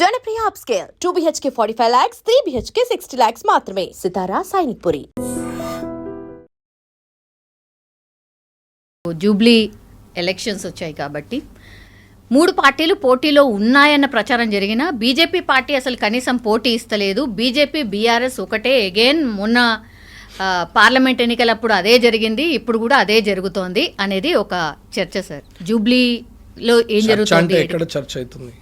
Janapriya upscale 2 BHK 45 lakhs, 3 BHK 60 lakhs మాత్రమే. సితారా Sainikpuri. Jubilee elections వచ్చాయి కాబట్టి 3 పార్టీలు పోటీలో ఉన్నాయన్న ప్రచారం జరిగినా బీజేపీ పార్టీ అసలు కనీసం పోటీ ఇస్తలేదు. బీజేపీ బీఆర్ఎస్ ఒకటే. అగైన్ మొన్న పార్లమెంట్ ఎన్నికలప్పుడు అదే జరిగింది, ఇప్పుడు కూడా అదే జరుగుతోంది అనేది ఒక చర్చ సార్. జూబ్లీలో ఏం జరుగుతుంది? ఎక్కడ చర్చ అవుతుంది?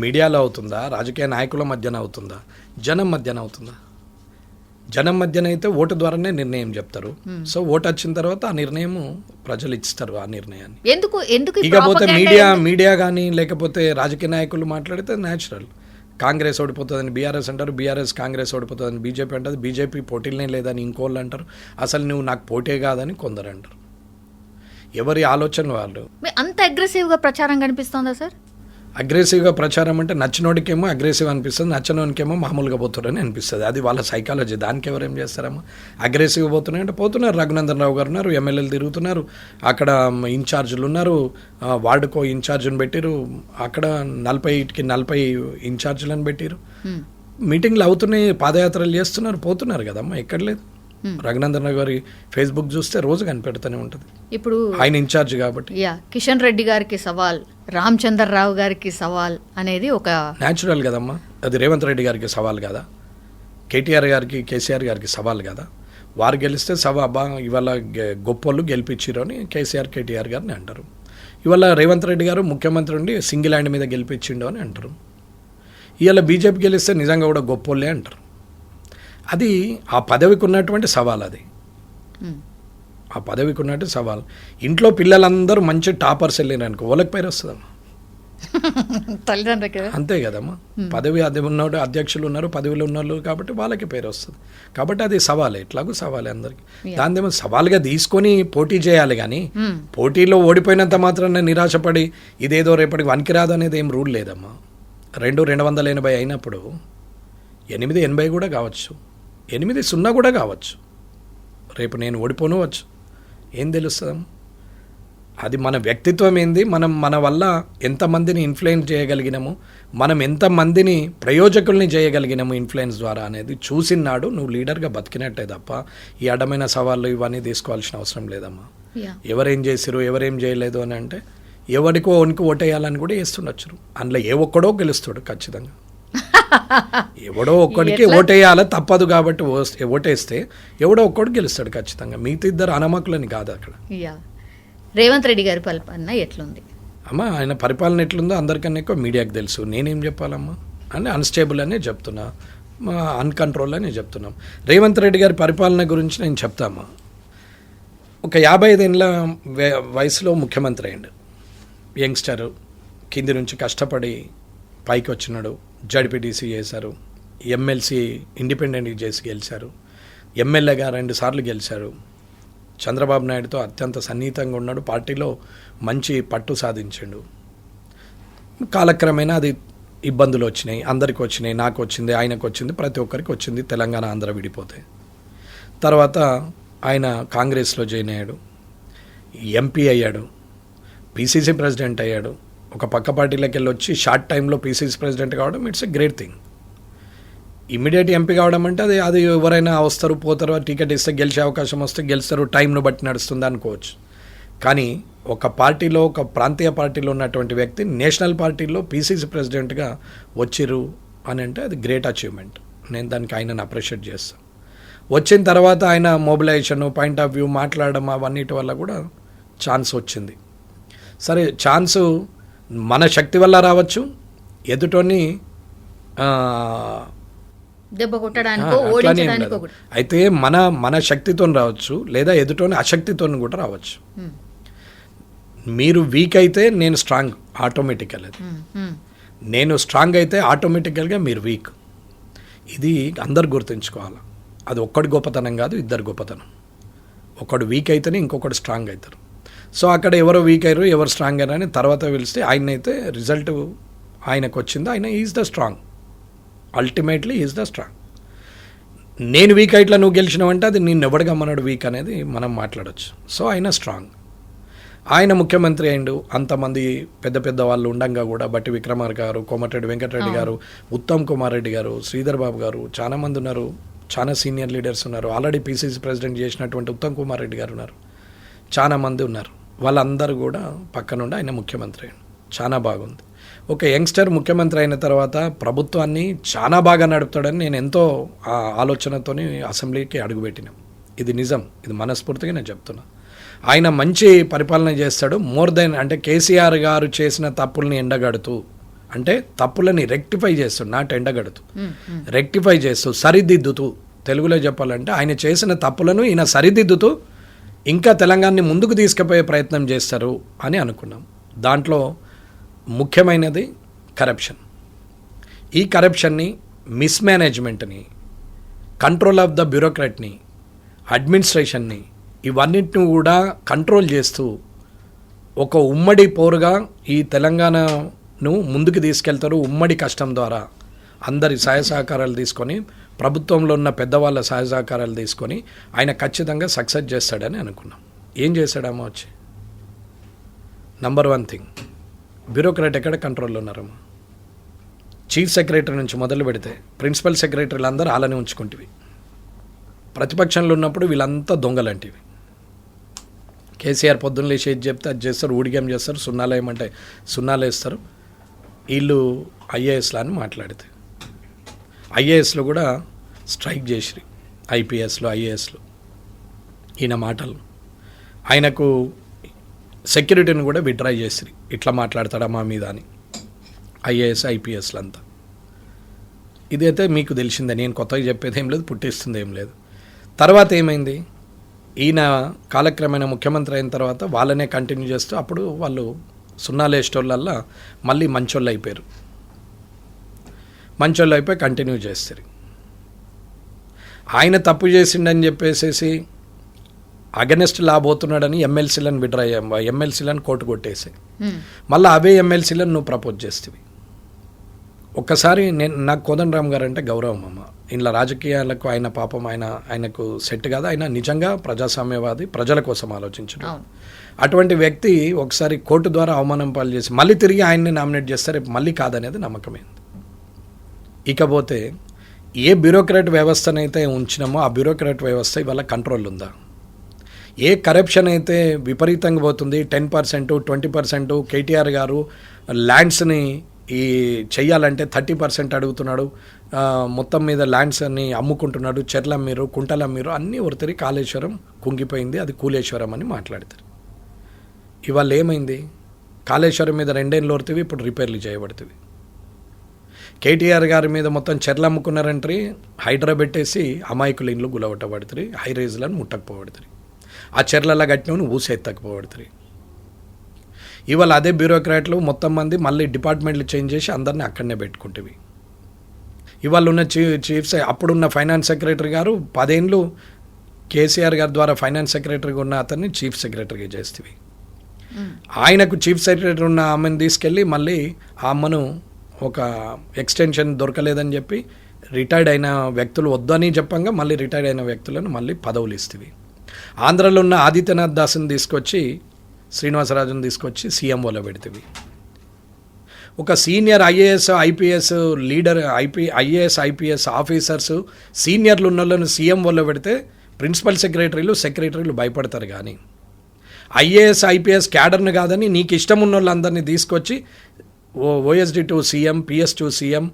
మీడియాలో అవుతుందా? రాజకీయ నాయకుల మధ్యన అవుతుందా? జనం మధ్యన అవుతుందా? జనం మధ్యన అయితే ఓటు ద్వారానే నిర్ణయం చెప్తారు. సో ఓటు వచ్చిన తర్వాత ఆ నిర్ణయం ప్రజలు ఇస్తారు. ఆ నిర్ణయాన్ని ఎందుకు ఇకపోతే మీడియా కానీ లేకపోతే రాజకీయ నాయకులు మాట్లాడితే న్యాచురల్. కాంగ్రెస్ ఓడిపోతుందని బీఆర్ఎస్ అంటారు, బీఆర్ఎస్ కాంగ్రెస్ ఓడిపోతుందని బీజేపీ అంటారు, బీజేపీ పోటీలనే లేదని ఇంకోళ్ళు అంటారు, అసలు నువ్వు నాకు పోటీ కాదని కొందరు అంటారు. ఎవరి ఆలోచన వాళ్ళు. అంత అగ్రెసివ్గా ప్రచారం కనిపిస్తుందా సార్? అగ్రెసివ్గా ప్రచారం అంటే నచ్చినోడికేమో అగ్రెసివ్ అనిపిస్తుంది, నచ్చినోడికేమో మామూలుగా పోతున్నారని అనిపిస్తుంది. అది వాళ్ళ సైకాలజీ. దానికి ఎవరేం చేస్తారమ్మా? అగ్రెసివ్గా పోతున్నారంటే పోతున్నారు. రఘునందన్ రావు గారు ఉన్నారు, ఎమ్మెల్యేలు తిరుగుతున్నారు, అక్కడ ఇన్ఛార్జీలు ఉన్నారు, వార్డుకో ఇన్ఛార్జిని పెట్టిరు, అక్కడ 40 ఇన్ఛార్జీలను పెట్టిరు. మీటింగ్లు అవుతున్నాయి, పాదయాత్రలు చేస్తున్నారు, పోతున్నారు కదమ్మా. ఎక్కడ లేదు. రఘునందన్ రావు గారి ఫేస్బుక్ చూస్తే రోజు కనిపెడుతూనే ఉంటుంది. ఇప్పుడు ఆయన ఇన్ఛార్జ్ కాబట్టి. కిషన్ రెడ్డి గారికి సవాల్, రామచంద్రరావు గారికి సవాల్ అనేది ఒక న్యాచురల్ కదమ్మా. అది రేవంత్ రెడ్డి గారికి సవాల్ కదా, కేటీఆర్ గారికి కేసీఆర్ గారికి సవాల్ కదా. వారు గెలిస్తే ఇవాళ గొప్పోళ్ళు గెలిపించారు అని కేసీఆర్ కేటీఆర్ గారిని అంటారు. ఇవాళ రేవంత్ రెడ్డి గారు ముఖ్యమంత్రి ఉండి సింగిల్ హ్యాండ్ మీద గెలిపించిండు అని అంటారు. ఇవాళ బీజేపీ గెలిస్తే నిజంగా కూడా గొప్పోళ్ళే అంటారు. అది ఆ పదవికి ఉన్నటువంటి సవాల్. అది ఆ పదవికి ఉన్నట్టు సవాల్. ఇంట్లో పిల్లలందరూ మంచి టాపర్స్ వెళ్ళినారనుకో వాళ్ళకి పేరు వస్తుందమ్మా. అంతే కదమ్మా. పదవి అది ఉన్నాడు, అధ్యక్షులు ఉన్నారు, పదవిలో ఉన్నారు కాబట్టి వాళ్ళకి పేరు వస్తుంది. కాబట్టి అది సవాలే, ఎట్లాగూ సవాలే అందరికి. దానిదేమో సవాల్గా తీసుకొని పోటీ చేయాలి కానీ పోటీలో ఓడిపోయినంత మాత్రాన నిరాశపడి ఇదేదో రేపటికి వనికిరాదు అనేది ఏం రూల్ లేదమ్మా. 280 అయినప్పుడు 880 కూడా కావచ్చు, 8-0 కూడా కావచ్చు. రేపు నేను ఓడిపోనవచ్చు, ఏం తెలుస్తుందమ్మా? అది మన వ్యక్తిత్వం ఏంది, మన వల్ల ఎంతమందిని ఇన్ఫ్లుయెన్స్ చేయగలిగినాము, మనం ఎంతమందిని ప్రయోజకుల్ని చేయగలిగినాము ఇన్ఫ్లుయెన్స్ ద్వారా అనేది చూసినాడు నువ్వు లీడర్గా బతికినట్టే తప్ప ఈ అడ్డమైన సవాళ్ళు ఇవన్నీ తీసుకోవాల్సిన అవసరం లేదమ్మా. ఎవరేం చేసిరు ఎవరేం చేయలేదు అని అంటే ఎవరికో ఓనికి ఓటేయాలని కూడా వేస్తుండొచ్చు. అందులో ఏ ఒక్కడో గెలుస్తాడు ఖచ్చితంగా. ఎవడో ఒక్కడికి ఓటేయాల తప్పదు కాబట్టి ఓటేస్తే ఎవడో ఒక్కడు గెలుస్తాడు ఖచ్చితంగా. మిగతా ఇద్దరు అనమకులని కాదు అక్కడ. రేవంత్ రెడ్డి గారి పరిపాలన ఎట్లుంది అమ్మా? ఆయన పరిపాలన ఎట్లుందో అందరికన్నా ఎక్కువ మీడియాకి తెలుసు. నేనేం చెప్పాలమ్మా? అంటే అన్స్టేబుల్ అనే చెప్తున్నా, అన్కంట్రోల్ అనే చెప్తున్నాం. రేవంత్ రెడ్డి గారి పరిపాలన గురించి నేను చెప్తామా. ఒక 55 ఏళ్ళ వయసులో ముఖ్యమంత్రి అయ్యాడు. యంగ్స్టర్, కింది నుంచి కష్టపడి పైకి వచ్చినాడు. జడ్పీటీసీ చేశారు, ఎమ్మెల్సీ ఇండిపెండెంట్గా చేసి గెలిచారు, ఎమ్మెల్యేగా 2 సార్లు గెలిచారు. చంద్రబాబు నాయుడుతో అత్యంత సన్నిహితంగా ఉన్నాడు, పార్టీలో మంచి పట్టు సాధించాడు. కాలక్రమేణా అది ఇబ్బందులు వచ్చినాయి, అందరికి వచ్చినాయి, నాకు వచ్చింది, ఆయనకు వచ్చింది, ప్రతి ఒక్కరికి వచ్చింది. తెలంగాణ ఆంధ్ర విడిపోతే తర్వాత ఆయన కాంగ్రెస్లో జాయిన్ అయ్యాడు, ఎంపీ అయ్యాడు, పీసీసీ ప్రెసిడెంట్ అయ్యాడు. ఒక పక్క పార్టీలోకి వెళ్ళి వచ్చి షార్ట్ టైంలో పీసీసీ ప్రెసిడెంట్ కావడం it's a great thing. Immediate MP కావడం అంటే అది ఎవరైనా వస్తారు పోతారు, టికెట్ ఇస్తే గెలిచే అవకాశం వస్తే గెలుస్తారు, టైంను బట్టి నడుస్తుంది అనుకోవచ్చు. కానీ ఒక పార్టీలో, ఒక ప్రాంతీయ పార్టీలో ఉన్నటువంటి వ్యక్తి నేషనల్ పార్టీలో పీసీసీ ప్రెసిడెంట్గా వచ్చిరు అని అంటే అది గ్రేట్ అచీవ్మెంట్. నేను దానికి ఆయనను అప్రిషియేట్ చేస్తాను. వచ్చిన తర్వాత ఆయన మొబిలైజేషన్, పాయింట్ ఆఫ్ వ్యూ, మాట్లాడడం అవన్నిటి వల్ల కూడా ఛాన్స్ వచ్చింది. సరే, ఛాన్సు మన శక్తి వల్ల రావచ్చు, ఎదుటోని అయితే మన శక్తితో రావచ్చు, లేదా ఎదుటోని అశక్తితో కూడా రావచ్చు. మీరు వీక్ అయితే నేను స్ట్రాంగ్ ఆటోమేటికల్. నేను స్ట్రాంగ్ అయితే ఆటోమేటికల్గా మీరు వీక్. ఇది అందరు గుర్తుంచుకోవాలి. అది ఒక్కడి గొప్పతనం కాదు, ఇద్దరు గొప్పతనం. ఒకడు వీక్ అయితేనే ఇంకొకడు స్ట్రాంగ్ అవుతారు. సో అక్కడ ఎవరో వీక్ అయ్యారు, ఎవరు స్ట్రాంగ్ అయ్యారు అని తర్వాత పిలిస్తే ఆయన అయితే రిజల్ట్ ఆయనకు వచ్చింది. ఆయన is the strong, ultimately is the strong. నేను వీక్ అయిట్లా నువ్వు గెలిచినావంటే అది నేను ఎవడు గమ్మన్నాడు వీక్ అనేది మనం మాట్లాడచ్చు. సో ఆయన స్ట్రాంగ్. ఆయన ముఖ్యమంత్రి అయిండు. అంతమంది పెద్ద పెద్ద వాళ్ళు ఉండంగా కూడా బట్టి విక్రమార్క గారు, కోమటిరెడ్డి వెంకటరెడ్డి గారు, ఉత్తమ్ కుమార్ రెడ్డి గారు, శ్రీధర్ బాబు గారు, చాలా మంది ఉన్నారు, చాలా సీనియర్ లీడర్స్ ఉన్నారు. ఆల్రెడీ పీసీసీ ప్రెసిడెంట్ చేసినటువంటి ఉత్తమ్ కుమార్ రెడ్డి గారు ఉన్నారు, చాలా మంది ఉన్నారు. వాళ్ళందరూ కూడా పక్కనుండి ఆయన ముఖ్యమంత్రి అయ్యాడు. చాలా బాగుంది. ఒక యంగ్స్టర్ ముఖ్యమంత్రి అయిన తర్వాత ప్రభుత్వాన్ని చాలా బాగా నడుపుతాడని నేను ఎంతో ఆలోచనతోని అసెంబ్లీకి అడుగుపెట్టినాం. ఇది నిజం, ఇది మనస్ఫూర్తిగా నేను చెప్తున్నా. ఆయన మంచి పరిపాలన చేస్తాడు. మోర్ దెన్ అంటే కేసీఆర్ గారు చేసిన తప్పుల్ని ఎండగడుతూ, అంటే తప్పులని రెక్టిఫై చేస్తూ, నాట్ ఎండగడుతూ, రెక్టిఫై చేస్తూ, సరిదిద్దుతూ, తెలుగులో చెప్పాలంటే ఆయన చేసిన తప్పులను ఈయన సరిదిద్దుతూ ఇంకా తెలంగాణని ముందుకు తీసుకుపోయే ప్రయత్నం చేస్తారు అని అనుకున్నాం. దాంట్లో ముఖ్యమైనది కరప్షన్. ఈ కరప్షన్ని, మిస్మేనేజ్మెంట్ని, కంట్రోల్ ఆఫ్ ద బ్యూరోక్రాట్ని, అడ్మినిస్ట్రేషన్ని, ఇవన్నిటిని కూడా కంట్రోల్ చేస్తూ ఒక ఉమ్మడి పోరుగా ఈ తెలంగాణను ముందుకు తీసుకెళ్తారు. ఉమ్మడి కష్టం ద్వారా అందరి సహాయ సహకారాలు తీసుకొని, ప్రభుత్వంలో ఉన్న పెద్దవాళ్ళ సహాయ సహకారాలు తీసుకొని ఆయన ఖచ్చితంగా సక్సెస్ చేస్తాడని అనుకున్నాం. ఏం చేశాడమ్మా వచ్చి? నంబర్ 1 థింగ్, బ్యూరోక్రాట్ ఎక్కడ కంట్రోల్లో ఉన్నారమ్మా? చీఫ్ సెక్రటరీ నుంచి మొదలు పెడితే ప్రిన్సిపల్ సెక్రటరీలు అందరూ అలానే ఉంచుకుంటేవి. ప్రతిపక్షంలో ఉన్నప్పుడు వీళ్ళంతా దొంగలంటివి. కేసీఆర్ పొద్దున్న లేచి ఏది చెప్తే అది చేస్తారు, ఊడిగం చేస్తారు, సున్నాలు ఏమంటే సున్నాలు వేస్తారు. వీళ్ళు ఐఏఎస్లు అని మాట్లాడితే ఐఏఎస్లో కూడా స్ట్రైక్ చేసిరి, ఐపీఎస్లో ఐఏఎస్లో. ఈయన మాటలు, ఆయనకు సెక్యూరిటీని కూడా విత్డ్రా చేసిరి, ఇట్లా మాట్లాడతాడా మా మీద అని ఐఏఎస్ ఐపీఎస్లు అంతా. ఇదైతే మీకు తెలిసిందే, నేను కొత్తగా చెప్పేది ఏం లేదు, పుట్టిస్తుంది ఏం లేదు. తర్వాత ఏమైంది? ఈయన కాలక్రమేణా ముఖ్యమంత్రి అయిన తర్వాత వాళ్ళనే కంటిన్యూ చేస్తూ అప్పుడు వాళ్ళు సున్నాలు వేసేటోళ్ళల్లా మళ్ళీ మంచోళ్ళు అయిపోయారు. మంచోళ్ళు అయిపోయి కంటిన్యూ చేస్తారు. ఆయన తప్పు చేసిండని చెప్పేసి అగనెస్ట్ లాబోతున్నాడని ఎమ్మెల్సీలను విడ్రా ఎమ్మెల్సీలను కోర్టు కొట్టేసి మళ్ళీ అవే ఎమ్మెల్సీలను నువ్వు ప్రపోజ్ చేస్తేవి. ఒక్కసారి నాకు కోదండరామ్ గారు అంటే గౌరవం అమ్మ. ఇలా రాజకీయాలకు ఆయన పాపం ఆయనకు సెట్ కాదు. ఆయన నిజంగా ప్రజాస్వామ్యవాది, ప్రజల కోసం ఆలోచించడం. అటువంటి వ్యక్తి ఒకసారి కోర్టు ద్వారా అవమానం పాలు చేసి మళ్ళీ తిరిగి ఆయన్ని నామినేట్ చేస్తే రేపు మళ్ళీ కాదనేది నమ్మకమైంది. ఇకపోతే ఏ బ్యూరోక్రాట్ వ్యవస్థనైతే ఉంచినామో ఆ బ్యూరోక్రాట్ వ్యవస్థ ఇవాళ కంట్రోల్ ఉందా? ఏ కరప్షన్ అయితే విపరీతంగా పోతుంది, 10%, 20%. కేటీఆర్ గారు ల్యాండ్స్ని ఈ చెయ్యాలంటే 30% అడుగుతున్నాడు. మొత్తం మీద ల్యాండ్స్ అన్ని అమ్ముకుంటున్నాడు. చెర్లమ్మీరు, కుంటలమ్మీరు అన్నీ ఒరితరి. కాళేశ్వరం కుంగిపోయింది, అది కూలేశ్వరం అని మాట్లాడతారు. ఇవాళ ఏమైంది? కాళేశ్వరం మీద 2 ఏళ్ళు ఒరితివి, ఇప్పుడు రిపేర్లు చేయబడుతుంది. కేటీఆర్ గారి మీద మొత్తం చెర్లు అమ్ముకున్నారంటే హైడ్రా పెట్టేసి అమాయకుల ఇండ్లు గులవట్టబడుతుంది, హై రైజ్లను ముట్టకపోబడుతుంది, ఆ చెర్లలా కట్టినవి ఊసెత్తకపోబడుతుంది. ఇవాళ అదే బ్యూరోక్రాట్లు మొత్తం మంది మళ్ళీ డిపార్ట్మెంట్లు చేంజ్ చేసి అందరినీ అక్కడనే పెట్టుకుంటేవి. ఇవాళ ఉన్న చీఫ్ అప్పుడున్న ఫైనాన్స్ సెక్రటరీ గారు 10 ఏళ్ళు కేసీఆర్ గారి ద్వారా ఫైనాన్స్ సెక్రటరీగా ఉన్న అతన్ని చీఫ్ సెక్రటరీగా చేస్తేవి. ఆయనకు చీఫ్ సెక్రటరీ ఉన్న ఆమెను తీసుకెళ్ళి మళ్ళీ ఆ అమ్మను ఒక ఎక్స్టెన్షన్ దొరకలేదని చెప్పి రిటైర్డ్ అయిన వ్యక్తులు వద్దని చెప్పంగా మళ్ళీ రిటైర్డ్ అయిన వ్యక్తులను మళ్ళీ పదవులు ఇస్తేవి. ఆంధ్రలో ఉన్న ఆదిత్యనాథ్ దాస్ని తీసుకొచ్చి, శ్రీనివాసరాజును తీసుకొచ్చి సీఎంఓలో పెడితేవి. ఒక senior IAS IPS leader, IAS IPS officers సీనియర్లు ఉన్న వాళ్ళను సీఎంఓలో పెడితే ప్రిన్సిపల్ సెక్రటరీలు భయపడతారు. కానీ ఐఏఎస్ ఐపీఎస్ క్యాడర్ను కాదని నీకు ఇష్టం ఉన్న వాళ్ళందరినీ తీసుకొచ్చి OSD to CM, PS to CM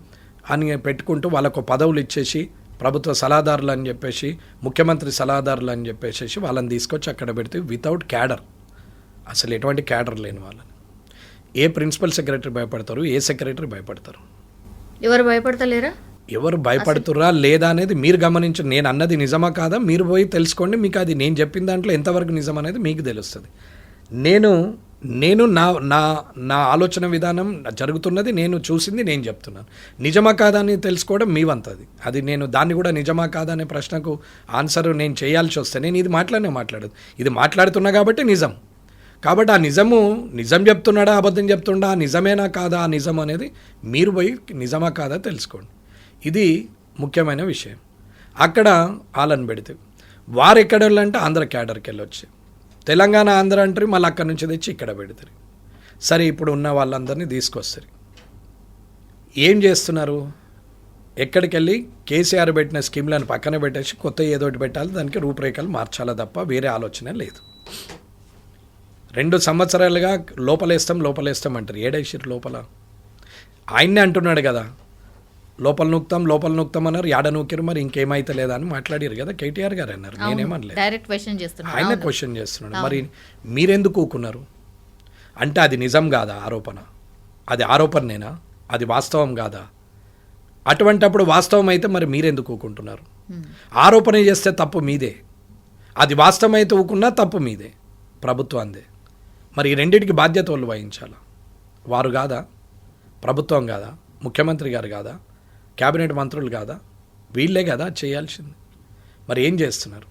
అని పెట్టుకుంటూ వాళ్ళకు పదవులు ఇచ్చేసి ప్రభుత్వ సలహాదారులు అని చెప్పేసి, ముఖ్యమంత్రి సలహాదారులు అని చెప్పేసి వాళ్ళని తీసుకొచ్చి అక్కడ పెడితే వితౌట్ క్యాడర్, అసలు ఎటువంటి క్యాడర్ లేని వాళ్ళని ఏ ప్రిన్సిపల్ సెక్రటరీ భయపడతారు? ఏ సెక్రటరీ భయపడతారు? ఎవరు భయపడతలేరా? ఎవరు భయపడుతురా లేదా అనేది మీరు గమనించండి. నేను అన్నది నిజమా కాదా మీరు పోయి తెలుసుకోండి. మీకు అది నేను చెప్పిన దాంట్లో ఎంతవరకు నిజం అనేది మీకు తెలుస్తుంది. నేను నా ఆలోచన విధానం జరుగుతున్నది, నేను చూసింది నేను చెప్తున్నాను. నిజమా కాదా అని తెలుసుకోవడం మీ వంతది. అది నేను దాన్ని కూడా నిజమా కాదా అనే ప్రశ్నకు ఆన్సర్ నేను చేయాల్సి వస్తే నేను ఇది మాట్లాడదు. ఇది మాట్లాడుతున్నా కాబట్టి నిజం. కాబట్టి ఆ నిజం చెప్తున్నాడా అబద్ధం చెప్తుండా, నిజమేనా కాదా ఆ నిజం అనేది మీరు పోయి నిజమా కాదా తెలుసుకోండి. ఇది ముఖ్యమైన విషయం. అక్కడ వాళ్ళని పెడితే వారు ఎక్కడ అంటే ఆంధ్ర క్యాడర్కి వెళ్ళొచ్చి తెలంగాణ ఆంధ్ర అంటారు, మళ్ళీ అక్కడి నుంచి తెచ్చి ఇక్కడ పెడతారు. సరే ఇప్పుడు ఉన్న వాళ్ళందరినీ తీసుకొస్తారు. ఏం చేస్తున్నారు? ఎక్కడికి వెళ్ళి కేసీఆర్ పెట్టిన స్కీమ్లను పక్కన పెట్టేసి కొత్త ఏదో ఒకటి పెట్టాలి, దానికి రూపురేఖలు మార్చాలా తప్ప వేరే ఆలోచన లేదు. 2 సంవత్సరాలుగా లోపలేస్తాం అంటారు. ఏడేసిరు లోపల? ఆయన్నే అంటున్నాడు కదా, లోపల నూక్తాం అన్నారు, యాడ నూకిరు, మరి ఇంకేమైతే లేదా అని మాట్లాడారు కదా కేటీఆర్ గారు అన్నారు. నేనేమనలేదు, డైరెక్ట్ క్వశ్చన్ చేస్తున్నాడు, ఆయన క్వశ్చన్ చేస్తున్నాడు. మరి మీరెందుకు ఊకున్నారు? అంటే అది నిజం కాదా ఆరోపణ? అది ఆరోపణనేనా? అది వాస్తవం కాదా? అటువంటప్పుడు వాస్తవం అయితే మరి మీరెందుకు ఊకుంటున్నారు? ఆరోపణ చేస్తే తప్పు మీదే, అది వాస్తవం అయితే ఊకున్నా తప్పు మీదే, ప్రభుత్వాందే. మరి ఈ రెండింటికి బాధ్యత వాళ్ళు వహించాలా? వారు కాదా? ప్రభుత్వం కాదా? ముఖ్యమంత్రి గారు కాదా? క్యాబినెట్ మంత్రులు కాదా? వీళ్ళే కదా చేయాల్సింది. మరి ఏం చేస్తున్నారు?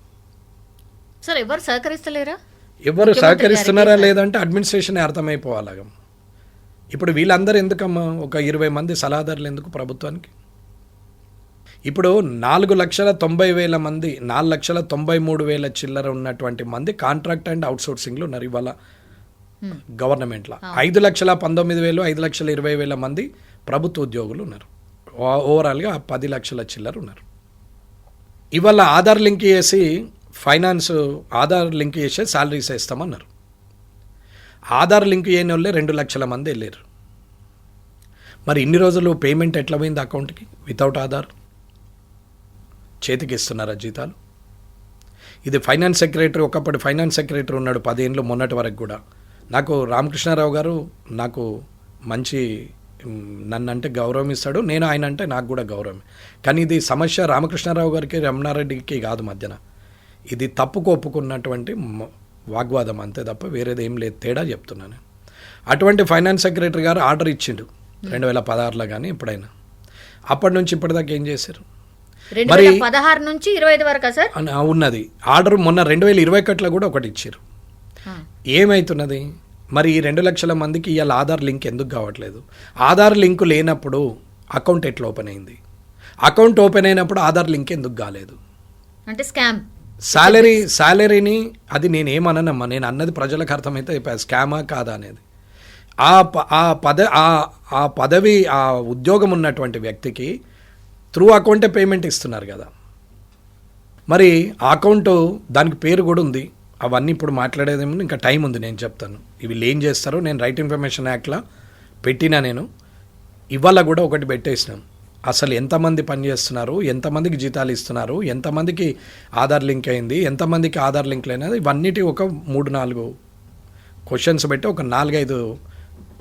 సార్ ఎవరు సహకరిస్తలేరా? ఎవరు సహకరిస్తున్నారా లేదంటే అడ్మినిస్ట్రేషన్ అర్థమైపోవాలి. ఇప్పుడు వీళ్ళందరూ ఎందుకమ్మా? ఒక 20 మంది సలహాదారులు ఎందుకు ప్రభుత్వానికి? ఇప్పుడు 4,90,000 మంది, 4,93,000 చిల్లర ఉన్నటువంటి మంది కాంట్రాక్ట్ అండ్ అవుట్సోర్సింగ్లో ఉన్నారు ఇవాళ గవర్నమెంట్లో. 5,19,000, 5,20,000 మంది ప్రభుత్వ ఉద్యోగులు ఉన్నారు. ఓవరాల్గా 10 లక్షల చిల్లర ఉన్నారు. ఇవాళ ఆధార్ లింక్ చేసి ఆధార్ లింక్ చేసే శాలరీస్ వేస్తామన్నారు. ఆధార్ లింక్ చేయని వాళ్ళే 2 లక్షల మంది వెళ్ళారు. మరి ఇన్ని రోజులు పేమెంట్ ఎట్లా పోయింది అకౌంట్కి? వితౌట్ ఆధార్ చేతికి ఇస్తున్నారా జీతాలు? ఇది ఫైనాన్స్ సెక్రటరీ, ఒకప్పటి ఫైనాన్స్ సెక్రటరీ ఉన్నాడు 10 ఏళ్ళు మొన్నటి వరకు కూడా. నాకు రామకృష్ణారావు గారు నాకు మంచి, నన్ను అంటే గౌరవం ఇస్తాడు, నేను ఆయన అంటే నాకు కూడా గౌరవం. కానీ ఇది సమస్య రామకృష్ణారావు గారికి రమణారెడ్డికి కాదు మధ్యన. ఇది తప్పుకు ఒప్పుకున్నటువంటి వాగ్వాదం అంతే తప్ప వేరేది ఏం లేదు. తేడా చెప్తున్నాను. అటువంటి ఫైనాన్స్ సెక్రటరీ గారు ఆర్డర్ ఇచ్చిండు 2016లో కానీ ఎప్పుడైనా. అప్పటి నుంచి ఇప్పటిదాకా ఏం చేశారు? 2016 నుంచి 25 వరకు సార్ ఉన్నది ఆర్డర్. మొన్న 2021లో కూడా ఒకటి ఇచ్చారు. ఏమవుతున్నది మరి? ఈ 2 లక్షల మందికి ఇవాళ ఆధార్ లింక్ ఎందుకు కావట్లేదు? ఆధార్ లింకు లేనప్పుడు అకౌంట్ ఎట్లా ఓపెన్ అయింది? అకౌంట్ ఓపెన్ అయినప్పుడు ఆధార్ లింక్ ఎందుకు కాలేదు? అంటే స్కామ్. శాలరీని అది నేనేమనమ్మా, నేను అన్నది ప్రజలకు అర్థమైతే స్కామా కాదా అనేది. ఆ పదవి ఆ ఉద్యోగం ఉన్నటువంటి వ్యక్తికి త్రూ అకౌంటే పేమెంట్ ఇస్తున్నారు కదా. మరి ఆ అకౌంట్ దానికి పేరు కూడా ఉంది. అవన్నీ ఇప్పుడు మాట్లాడేదేమో, ఇంకా టైం ఉంది, నేను చెప్తాను. ఇవి ఏం చేస్తారో నేను రైట్ ఇన్ఫర్మేషన్ యాక్ట్లో పెట్టినా. నేను ఇవాళ కూడా ఒకటి పెట్టేసినాం. అసలు ఎంతమంది పనిచేస్తున్నారు, ఎంతమందికి జీతాలు ఇస్తున్నారు, ఎంతమందికి ఆధార్ లింక్ అయింది, ఎంతమందికి ఆధార్ లింక్ లేనిది, ఇవన్నిటి ఒక 3-4 క్వశ్చన్స్ పెట్టి ఒక 4-5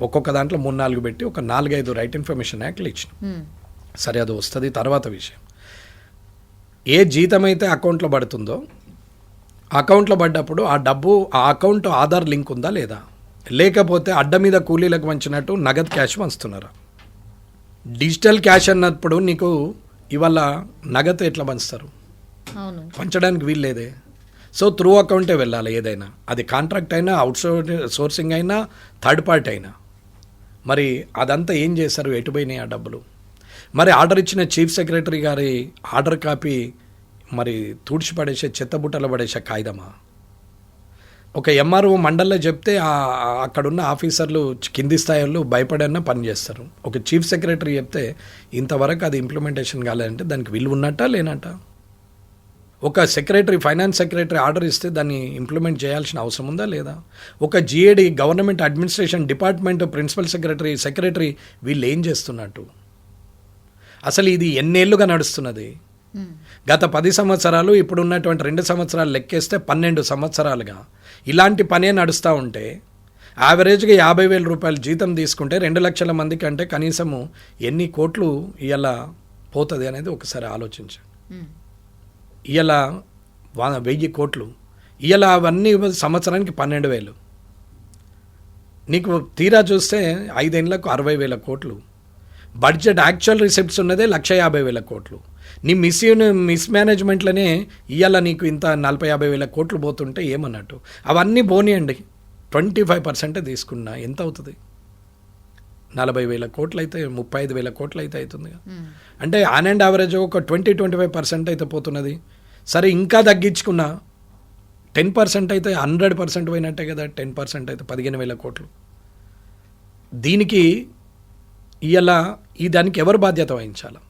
ఒక్కొక్క దాంట్లో 3-4 పెట్టి ఒక 4-5 రైట్ ఇన్ఫర్మేషన్ యాక్ట్లు ఇచ్చినాం. సరే, అది వస్తుంది తర్వాత విషయం. ఏ జీతం అయితే అకౌంట్లో పడుతుందో అకౌంట్లో పడ్డప్పుడు ఆ డబ్బు ఆ అకౌంట్ ఆధార్ లింక్ ఉందా లేదా? లేకపోతే అడ్డ మీద కూలీలకు వంచినట్టు నగదు క్యాష్ వంచుతున్నారా? డిజిటల్ క్యాష్ అన్నప్పుడు నీకు ఇవాళ నగదు ఎట్లా పంచుతారు? పంచడానికి వీల్లేదే. సో త్రూ అకౌంటే వెళ్ళాలి ఏదైనా, అది కాంట్రాక్ట్ అయినా, సోర్సింగ్ అయినా, థర్డ్ పార్టీ అయినా. మరి అదంతా ఏం చేశారు? ఎటుపోయినాయి ఆ డబ్బులు? మరి ఆర్డర్ ఇచ్చిన చీఫ్ సెక్రటరీ గారి ఆర్డర్ కాపీ మరి తుడిచిపడేసే, చెత్తబుట్టలో పడేసే కాగితమా? ఒక ఎంఆర్ఓ మండల్లో చెప్తే అక్కడున్న ఆఫీసర్లు కింది స్థాయిలో భయపడన్నా పని చేస్తారు. ఒక చీఫ్ సెక్రటరీ చెప్తే ఇంతవరకు అది ఇంప్లిమెంటేషన్ కాలేదంటే దానికి విలువ ఉన్నట్టా లేనట్ట? ఒక సెక్రటరీ, ఫైనాన్స్ సెక్రటరీ ఆర్డర్ ఇస్తే దాన్ని ఇంప్లిమెంట్ చేయాల్సిన అవసరం ఉందా లేదా? ఒక GAD, government administration department principal secretary వీళ్ళు ఏం చేస్తున్నట్టు? అసలు ఇది ఎన్నేళ్లుగా నడుస్తున్నది? గత 10 సంవత్సరాలు, ఇప్పుడు ఉన్నటువంటి 2 సంవత్సరాలు లెక్కేస్తే 12 సంవత్సరాలుగా ఇలాంటి పనే నడుస్తూ ఉంటే యావరేజ్గా 50,000 రూపాయలు జీతం తీసుకుంటే 2 లక్షల మందికి అంటే కనీసము ఎన్ని కోట్లు ఇలా పోతుంది అనేది ఒకసారి ఆలోచించండి. ఇలా 1000 కోట్లు, ఇలా అవన్నీ సంవత్సరానికి 12,000. నీకు తీరా చూస్తే 5 ఏళ్లకు 60,000 కోట్లు. బడ్జెట్ యాక్చువల్ రిసిప్ట్స్ ఉన్నదే 1,50,000 కోట్లు. నీ మిస్ మేనేజ్మెంట్లోనే ఇవాళ నీకు ఇంత 40,000-50,000 కోట్లు పోతుంటే ఏమన్నట్టు? అవన్నీ పోనీయండి, 25% తీసుకున్నా ఎంత అవుతుంది? 40,000 కోట్లు అయితే 35,000 కోట్లు అయితే అవుతుంది. అంటే ఆన్ అండ్ యావరేజ్ ఒక 20-25% అయితే పోతున్నది. సరే, ఇంకా తగ్గించుకున్నా 10% అయితే 100% పోయినట్టే కదా. 10% అయితే 15,000 కోట్లు. దీనికి ఇవాళ దానికి ఎవరు బాధ్యత వహించాలి?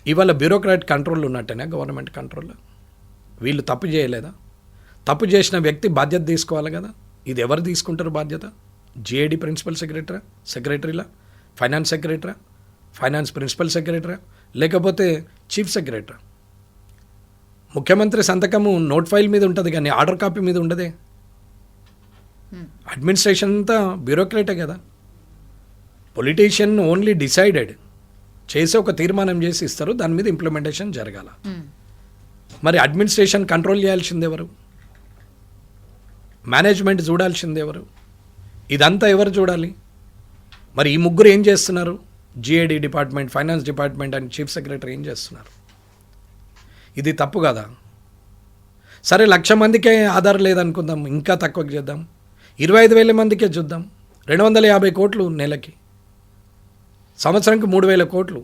ఇవాళ బ్యూరోక్రాట్ కంట్రోల్ ఉన్నట్టేనా గవర్నమెంట్ కంట్రోల్? వీళ్ళు తప్పు చేయలేదా? తప్పు చేసిన వ్యక్తి బాధ్యత తీసుకోవాలి కదా. ఇది ఎవరు తీసుకుంటారు బాధ్యత? జిఐడి ప్రిన్సిపల్ సెక్రటరీలా, finance secretary, finance principal secretary, లేకపోతే చీఫ్ సెక్రటరీ? ముఖ్యమంత్రి సంతకము నోట్ ఫైల్ మీద ఉంటుంది కానీ ఆర్డర్ కాపీ మీద ఉండదే. అడ్మినిస్ట్రేషన్ అంతా బ్యూరోక్రాటే కదా. పొలిటీషియన్ ఓన్లీ డిసైడెడ్ చేసి ఒక తీర్మానం చేసి ఇస్తారు, దాని మీద ఇంప్లిమెంటేషన్ జరగాల. మరి అడ్మినిస్ట్రేషన్ కంట్రోల్ చేయాల్సింది ఎవరు? మేనేజ్మెంట్ చూడాల్సింది ఎవరు? ఇదంతా ఎవరు చూడాలి? మరి ఈ ముగ్గురు ఏం చేస్తున్నారు? GID department, finance department and chief secretary ఏం చేస్తున్నారు? ఇది తప్పు కదా. సరే 1,00,000 మందికే ఆధార్ లేదనుకుందాం, ఇంకా తక్కువకి చేద్దాం, 25,000 మందికే చూద్దాం. 250 కోట్లు నెలకి, సంవత్సరానికి 3,000 కోట్లు,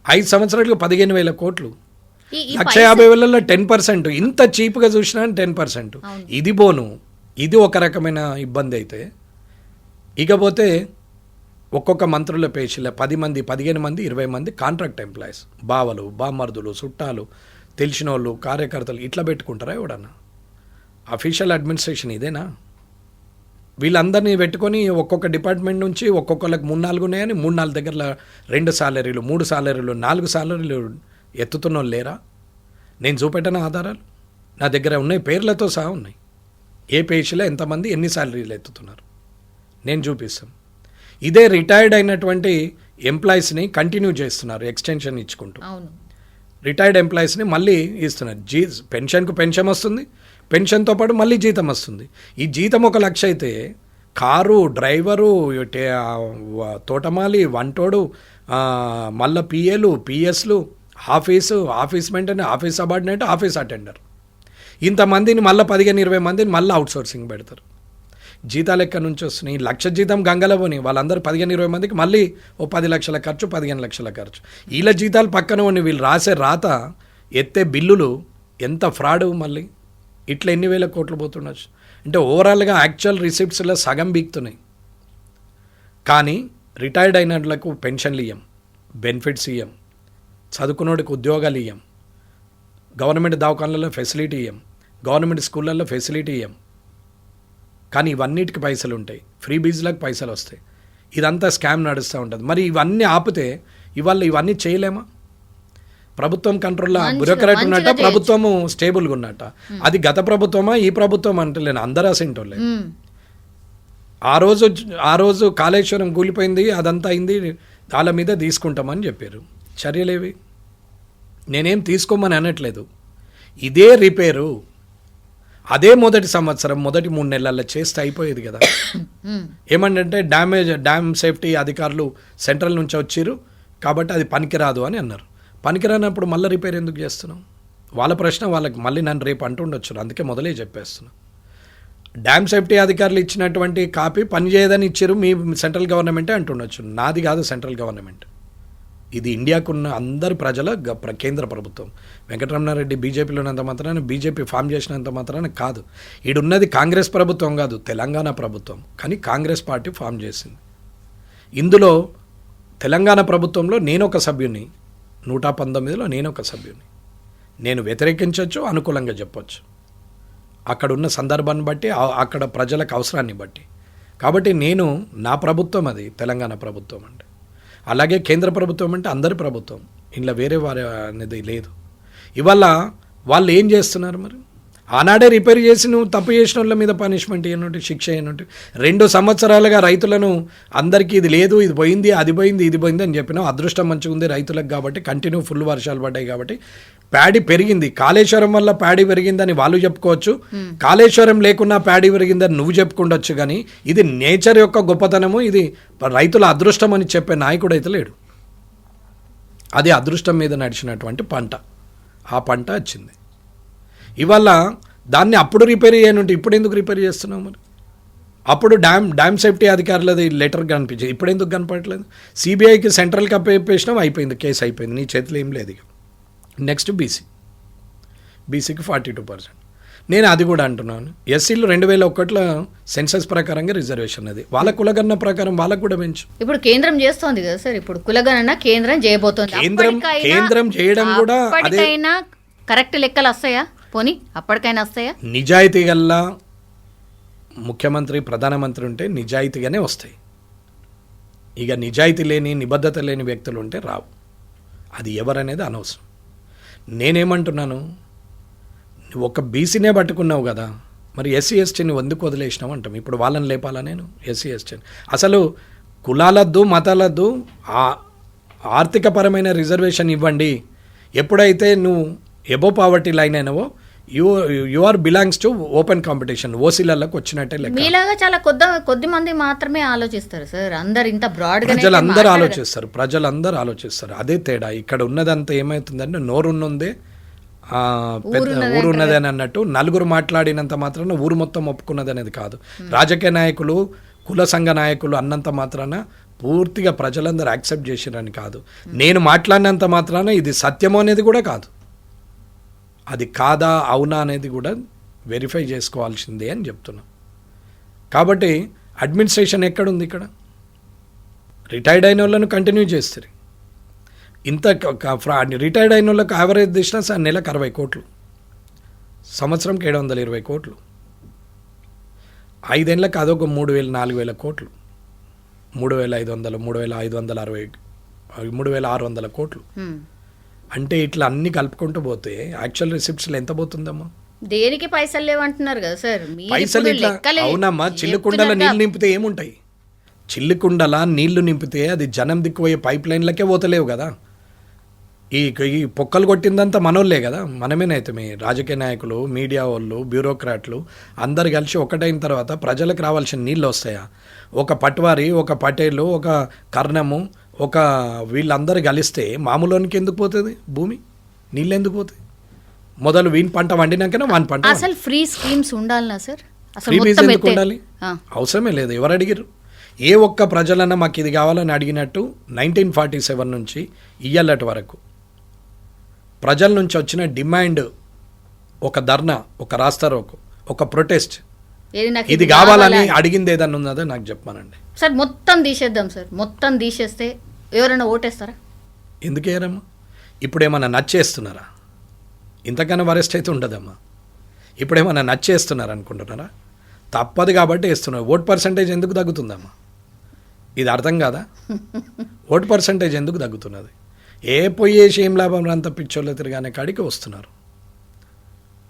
5 సంవత్సరాలకు 15,000 కోట్లు, 150,000లో 10%. ఇంత చీప్గా చూసినా 10%. ఇది బోను. ఇది ఒక రకమైన ఇబ్బంది అయితే, ఇకపోతే ఒక్కొక్క మంత్రుల పేషీల 10 మంది, 15 మంది, 20 మంది కాంట్రాక్ట్ ఎంప్లాయీస్, బావలు, బామర్దులు, చుట్టాలు, తెలిసిన వాళ్ళు, కార్యకర్తలు ఇట్లా పెట్టుకుంటారా ఎవడన్నా? అఫీషియల్ అడ్మినిస్ట్రేషన్ ఇదేనా? వీళ్ళందరినీ పెట్టుకొని ఒక్కొక్క డిపార్ట్మెంట్ నుంచి ఒక్కొక్కరికి 3-4 ఉన్నాయని 3-4 దగ్గర 2 సాలరీలు, 3 సాలరీలు, 4 సాలరీలు ఎత్తుతున్న వాళ్ళు లేరా? నేను చూపెట్టిన ఆధారాలు నా దగ్గర ఉన్నాయి, పేర్లతో సహా ఉన్నాయి. ఏ పేషీలో ఎంతమంది ఎన్ని సాలరీలు ఎత్తుతున్నారు నేను చూపిస్తాను. ఇదే రిటైర్డ్ అయినటువంటి ఎంప్లాయీస్ని కంటిన్యూ చేస్తున్నారు, ఎక్స్టెన్షన్ ఇచ్చుకుంటూ. రిటైర్డ్ ఎంప్లాయీస్ని మళ్ళీ ఇస్తున్నారు. పెన్షన్కు పెన్షన్ వస్తుంది, పెన్షన్తో పాటు మళ్ళీ జీతం వస్తుంది. ఈ జీతం 1,00,000 అయితే కారు, డ్రైవరు, తోటమాలి, వంటోడు, మళ్ళీ పిఏలు, పిఎస్లు, office maintenance, office subordinate, office attender, ఇంతమందిని మళ్ళీ 15-20 మందిని మళ్ళీ అవుట్సోర్సింగ్ పెడతారు. జీతాలు ఎక్కడి నుంచి వస్తున్నాయి? 1,00,000 జీతం గంగలో పోని, వాళ్ళందరూ 15-20 మందికి మళ్ళీ 10 లక్షల ఖర్చు, 15 లక్షల ఖర్చు. వీళ్ళ జీతాలు పక్కన పోని, వీళ్ళు రాసే రాత, ఎత్తే బిల్లులు ఎంత ఫ్రాడ్. మళ్ళీ ఇట్లా ఎన్ని వేల కోట్లు పోతుండొచ్చు. అంటే ఓవరాల్గా యాక్చువల్ రిసిప్ట్స్లో సగం బీక్తున్నాయి. కానీ రిటైర్డ్ అయినట్లకు పెన్షన్లు ఇయ్యం, బెనిఫిట్స్ ఇయ్యం, చదువుకున్నోడికి ఉద్యోగాలు ఇయ్యం, గవర్నమెంట్ దవాఖానలలో ఫెసిలిటీ ఇయ్యం, గవర్నమెంట్ స్కూళ్ళల్లో ఫెసిలిటీ ఇయ్యం. కానీ ఇవన్నిటికి పైసలు ఉంటాయి, ఫ్రీ బీజ్లకు పైసలు వస్తాయి. ఇదంతా స్కామ్ నడుస్తూ ఉంటుంది. మరి ఇవన్నీ ఆపితే ఇవాళ ఇవన్నీ చేయలేమా? ప్రభుత్వం కంట్రోల్లో బ్యూరోక్రాట్ ఉన్నట్ట, ప్రభుత్వము స్టేబుల్గా ఉన్నట్ట. అది గత ప్రభుత్వమా ఈ ప్రభుత్వం అంటలేను, అందరూ అసంటోళ్ళే. ఆ రోజు కాళేశ్వరం కూలిపోయింది, అదంతా అయింది, వాళ్ళ మీద తీసుకుంటామని చెప్పారు. చర్యలేవి? నేనేం తీసుకోమని అనట్లేదు. ఇదే రిపేరు అదే మొదటి సంవత్సరం మొదటి 3 నెలల్లో చేస్తే అయిపోయేది కదా. ఏమంటే డ్యామ్ సేఫ్టీ అధికారులు సెంట్రల్ నుంచి వచ్చారు కాబట్టి అది పనికిరాదు అని అన్నారు. పనికిరానప్పుడు మళ్ళీ రిపేర్ ఎందుకు చేస్తున్నాం? వాళ్ళ ప్రశ్న వాళ్ళకి. మళ్ళీ నన్ను రేపు అంటుండొచ్చు, అందుకే మొదలే చెప్పేస్తున్నా. డ్యామ్ సేఫ్టీ అధికారులు ఇచ్చినటువంటి కాపీ పనిచేయదని ఇచ్చారు మీ సెంట్రల్ గవర్నమెంటే అంటుండొచ్చు. నాది కాదు సెంట్రల్ గవర్నమెంట్, ఇది ఇండియాకున్న అందరి ప్రజల కేంద్ర ప్రభుత్వం. వెంకటరమణారెడ్డి బీజేపీలో ఉన్నంత మాత్రాన, బీజేపీ ఫామ్ చేసినంత మాత్రాన కాదు. ఈడున్నది కాంగ్రెస్ ప్రభుత్వం కాదు, తెలంగాణ ప్రభుత్వం. కానీ కాంగ్రెస్ పార్టీ ఫామ్ చేసింది. ఇందులో తెలంగాణ ప్రభుత్వంలో నేను ఒక సభ్యుని, 119లో నేను ఒక సభ్యుని. నేను వ్యతిరేకించవచ్చు, అనుకూలంగా చెప్పొచ్చు, అక్కడున్న సందర్భాన్ని బట్టి, అక్కడ ప్రజలకు అవసరాన్ని బట్టి. కాబట్టి నేను, నా ప్రభుత్వం అది తెలంగాణ ప్రభుత్వం అంటే. అలాగే కేంద్ర ప్రభుత్వం అంటే అందరి ప్రభుత్వం, ఇంట్లో వేరే వారి అనేది లేదు. ఇవాళ వాళ్ళు ఏం చేస్తున్నారు? మరి ఆనాడే రిపేర్ చేసి నువ్వు తప్పు చేసిన వాళ్ళ మీద పనిష్మెంట్ ఇవ్వనుంటే, శిక్ష ఇవ్వనుంటే, 2 సంవత్సరాలుగా రైతులను అందరికీ ఇది లేదు, ఇది పోయింది, అది పోయింది, ఇది పోయింది అని చెప్పినావు. అదృష్టం మంచిగా ఉంది రైతులకు కాబట్టి, కంటిన్యూ ఫుల్ వర్షాలు పడ్డాయి కాబట్టి ప్యాడీ పెరిగింది. కాళేశ్వరం వల్ల ప్యాడీ పెరిగిందని వాళ్ళు చెప్పుకోవచ్చు, కాళేశ్వరం లేకున్నా ప్యాడీ పెరిగిందని నువ్వు చెప్పుకుండొచ్చు. కానీ ఇది నేచర్ యొక్క గొప్పతనము, ఇది రైతుల అదృష్టం అని చెప్పే నాయకుడు అయితే లేడు. అది అదృష్టం మీద నడిచినటువంటి పంట, ఆ పంట వచ్చింది. ఇవాళ దాన్ని అప్పుడు రిపేర్ చేయనుంటే ఇప్పుడు ఎందుకు రిపేర్ చేస్తున్నావు? మరి అప్పుడు డ్యామ్ సేఫ్టీ అధికారులది లెటర్ కనిపించేది, ఇప్పుడు ఎందుకు కనపడట్లేదు? సిబిఐకి సెంట్రల్కి అప్పేసినాం, అయిపోయింది, కేసు అయిపోయింది, నీ చేతిలో ఏం లేదు. ఇక నెక్స్ట్ బీసీకి 42%. నేను అది కూడా అంటున్నాను. ఎస్సీలు 2001లో సెన్సస్ ప్రకారంగా రిజర్వేషన్ అది, వాళ్ళ కులగణన ప్రకారం వాళ్ళకు కూడా పెంచు. ఇప్పుడు కేంద్రం చేస్తోంది కదా సార్, ఇప్పుడు కులగణన కేంద్రం చేయబోతోంది. కేంద్రం చేయడం కూడా అప్పటికైనా కరెక్ట్ లెక్కలు వస్తాయా? పోనీ అప్పటికైనా వస్తాయా? నిజాయితీ గల్లా ముఖ్యమంత్రి ప్రధానమంత్రి ఉంటే నిజాయితీగానే వస్తాయి. ఇక నిజాయితీ లేని నిబద్ధత లేని వ్యక్తులు ఉంటే రావు. అది ఎవరనేది అనవసరం. నేనేమంటున్నాను, నువ్వు ఒక బీసీనే పట్టుకున్నావు కదా, మరి ఎస్సీ ఎస్టీని ఎందుకు వదిలేసినావు అంటాం. ఇప్పుడు వాళ్ళని లేపాలా నేను? ఎస్సీ ఎస్టీని అసలు కులాలద్దు మతాలద్దు, ఆర్థికపరమైన రిజర్వేషన్ ఇవ్వండి. ఎప్పుడైతే నువ్వు ఎబో పావర్టీ లైన్ అయినావో you are belongs to open competition, ఓసీలలోకి వచ్చినట్టే లెక్క. మీలాగా చాలా కొద్ది మంది మాత్రమే ఆలోచిస్తారు సార్, అందరు ఇంత బ్రాడ్ గా ప్రజలందరూ ఆలోచిస్తారు. అదే తేడా. ఇక్కడ ఉన్నదంతా ఏమవుతుందంటే నోరున్నుందే ఊరున్నది అని అన్నట్టు, నలుగురు మాట్లాడినంత మాత్రాన ఊరు మొత్తం ఒప్పుకున్నది అనేది కాదు. రాజకీయ నాయకులు కుల సంఘ నాయకులు అన్నంత మాత్రాన పూర్తిగా ప్రజలందరూ యాక్సెప్ట్ చేసిరని కాదు. నేను మాట్లాడినంత మాత్రాన ఇది సత్యమో అనేది కూడా కాదు. అది కాదా అవునా అనేది కూడా వెరిఫై చేసుకోవాల్సిందే అని చెప్తున్నా. కాబట్టి అడ్మినిస్ట్రేషన్ ఎక్కడుంది? ఇక్కడ రిటైర్డ్ అయిన వాళ్ళను కంటిన్యూ చేస్తారు. ఇంత రిటైర్డ్ అయిన వాళ్ళకి యావరేజ్ తీసినా నెలకు 60 కోట్లు, సంవత్సరంకి 720 కోట్లు, 5 ఏళ్ళకి అదొక 3,000-4,000 కోట్లు, 3,500, 3,560, 3,600 కోట్లు. అంటే ఇట్లా అన్ని కలుపుకుంటూ పోతే యాక్చువల్ రిసిప్ట్స్లో ఎంత పోతుందమ్మా? దేనికి పైసలు లేవంటున్నారు కదా సార్. పైసలు ఇట్లా అవునమ్మా, చిల్లుకుండల నీళ్ళు నింపితే ఏముంటాయి? చిల్లుకుండల నీళ్లు నింపితే అది జనం దిక్కుపోయే పైప్ లైన్లకే పోతలేవు కదా. ఈ పొక్కలు కొట్టిందంతా మనోళ్ళే కదా, మనమేనైతే రాజకీయ నాయకులు, మీడియా వాళ్ళు, బ్యూరోక్రాట్లు అందరు కలిసి ఒకటైన తర్వాత ప్రజలకు రావాల్సిన నీళ్ళు వస్తాయా? ఒక పట్వారి, ఒక పటేలు, ఒక కర్ణము, ఒక వీళ్ళందరూ కలిస్తే మామూలునికి ఎందుకు పోతుంది భూమి? నీళ్ళు ఎందుకు పోతాయి? మొదలు వీని పంట వండినాకనే వాని పంట. అసలు ఫ్రీ స్కీమ్స్ ఉండాలనా సార్? ఫ్రీ బీజ్ ఎందుకు ఉండాలి? అవసరమే లేదు. ఎవరు అడిగారు? ఏ ఒక్క ప్రజలన్నా మాకు ఇది కావాలని అడిగినట్టు 1947 నుంచి ఇయ్యాలటి వరకు ప్రజల నుంచి వచ్చిన డిమాండ్, ఒక ధర్నా, ఒక రాస్తారోకో, ఒక ప్రొటెస్ట్, ఇది కావాలని అడిగింది ఏదన్నా ఉన్నదో నాకు చెప్పానండి సార్. మొత్తం తీసేద్దాం సార్, మొత్తం తీసేస్తే ఎవరైనా ఓటేస్తారా? ఎందుకేరమ్మా? ఇప్పుడు ఏమన్నా నచ్చేస్తున్నారా? ఇంతకన్నా వరెస్ట్ అయితే ఉండదమ్మా. ఇప్పుడు ఏమన్నా నచ్చేస్తున్నారు అనుకుంటున్నారా? తప్పదు కాబట్టి వేస్తున్నారు. ఓట్ పర్సంటేజ్ ఎందుకు తగ్గుతుందమ్మా? ఇది అర్థం కాదా? ఓట్ పర్సంటేజ్ ఎందుకు తగ్గుతున్నది? ఏ పోయేసి ఏం లాభం అంత పిచ్చోళ్ళు తిరిగానే కాడికి వస్తున్నారు.